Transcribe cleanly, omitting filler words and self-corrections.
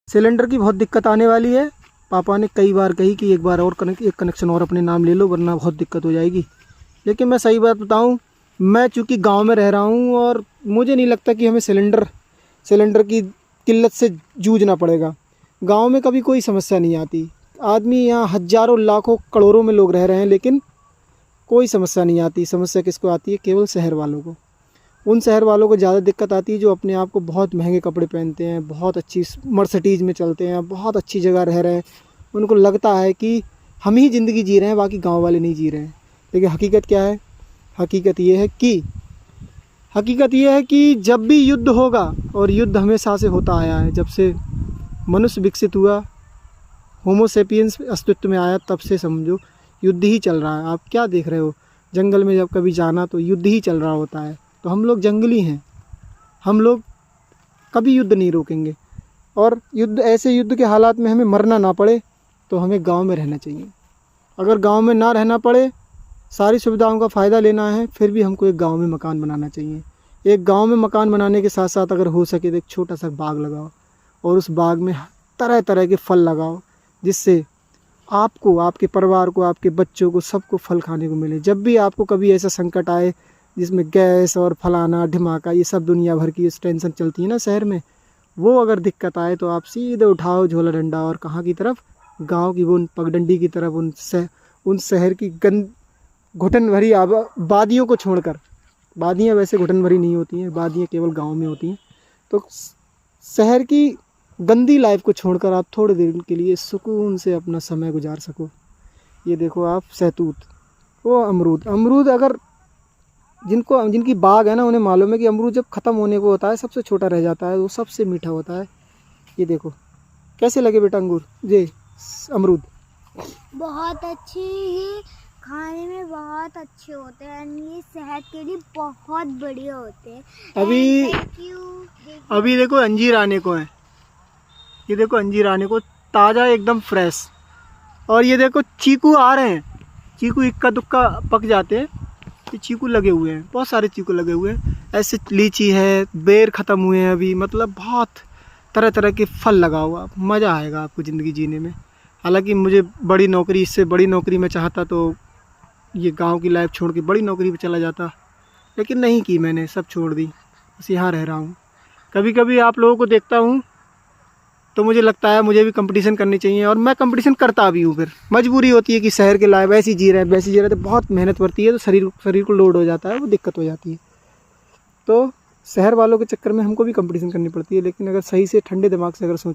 Cylinder की बहुत दिक्कत आने वाली है। पापा ने कई बार कही कि एक बार और एक कनेक्शन और अपने नाम ले लो वरना बहुत दिक्कत हो जाएगी। लेकिन मैं सही बात बताऊं, मैं चूँकि गांव में रह रहा हूं और मुझे नहीं लगता कि हमें सिलेंडर की किल्लत से जूझना पड़ेगा। गांव में कभी कोई समस्या नहीं आती। आदमी यहाँ हज़ारों लाखों करोड़ों में लोग रह रहे हैं लेकिन कोई समस्या नहीं आती। समस्या किसको आती है? केवल शहर वालों को। उन शहर वालों को ज़्यादा दिक्कत आती है जो अपने आप को बहुत महंगे कपड़े पहनते हैं, बहुत अच्छी मर्सिडीज़ में चलते हैं, बहुत अच्छी जगह रह रहे हैं। उनको लगता है कि हम ही ज़िंदगी जी रहे हैं, बाकी गांव वाले नहीं जी रहे हैं। लेकिन हकीकत क्या है? हकीकत ये है कि जब भी युद्ध होगा, और युद्ध हमेशा से होता आया है, जब से मनुष्य विकसित हुआ, होमो सेपियंस अस्तित्व में आया, तब से समझो युद्ध ही चल रहा है। आप क्या देख रहे हो? जंगल में जब कभी जाना तो युद्ध ही चल रहा होता है। तो हम लोग जंगली हैं, हम लोग कभी युद्ध नहीं रोकेंगे। और ऐसे युद्ध के हालात में हमें मरना ना पड़े तो हमें गांव में रहना चाहिए। अगर गांव में ना रहना पड़े, सारी सुविधाओं का फ़ायदा लेना है, फिर भी हमको एक गांव में मकान बनाना चाहिए। एक गांव में मकान बनाने के साथ साथ अगर हो सके तो एक छोटा सा बाग लगाओ और उस बाग में तरह तरह के फल लगाओ, जिससे आपको, आपके परिवार को, आपके बच्चों को, सबको फल खाने को मिले। जब भी आपको कभी ऐसा संकट आए जिसमें गैस और फलाना ढिमाका ये सब दुनिया भर की टेंशन चलती है ना शहर में, वो अगर दिक्कत आए तो आप सीधे उठाओ झोला डंडा और कहाँ की तरफ? गांव की वो पगडंडी की तरफ, उन शहर की घुटन भरी वादियों को छोड़कर। वादियाँ वैसे घुटन भरी नहीं होती हैं, वादियाँ केवल गांव में होती हैं। तो शहर की गंदी लाइफ को छोड़कर आप थोड़ी देर के लिए सुकून से अपना समय गुजार सको। ये देखो आप, सहतूत, वो अमरूद अगर जिनकी बाग है ना, उन्हें मालूम है कि अमरूद जब ख़त्म होने को होता है, सबसे छोटा रह जाता है, वो सबसे मीठा होता है। ये देखो कैसे लगे बेटा अमरूद? बहुत अच्छी ही, खाने में बहुत अच्छे होते हैं, ये सेहत के लिए बहुत बढ़िया होते हैं। अभी देखो अंजीर आने को है, ये देखो अंजीर आने को, ताज़ा एकदम फ्रेश। और ये देखो चीकू आ रहे हैं, चीकू इक्का दुक्का पक जाते हैं। ये चीकू लगे हुए हैं, बहुत सारे चीकू लगे हुए हैं। ऐसे लीची है, बेर ख़त्म हुए हैं अभी, मतलब बहुत तरह तरह के फल लगा हुआ। मज़ा आएगा आपको ज़िंदगी जीने में। हालांकि मुझे इससे बड़ी नौकरी में चाहता तो ये गांव की लाइफ छोड़ के बड़ी नौकरी पे चला जाता, लेकिन नहीं की मैंने, सब छोड़ दी, बस यहाँ रह रहा हूँ। कभी कभी आप लोगों को देखता हूँ तो मुझे लगता है मुझे भी कंपटीशन करनी चाहिए, और मैं कंपटीशन करता भी हूँ। फिर मजबूरी होती है कि शहर के लाइफ वैसी जी रहे हैं तो बहुत मेहनत पड़ती है, तो शरीर को लोड हो जाता है, वो दिक्कत हो जाती है। तो शहर वालों के चक्कर में हमको भी कंपटीशन करनी पड़ती है। लेकिन अगर सही से ठंडे दिमाग से अगर सोच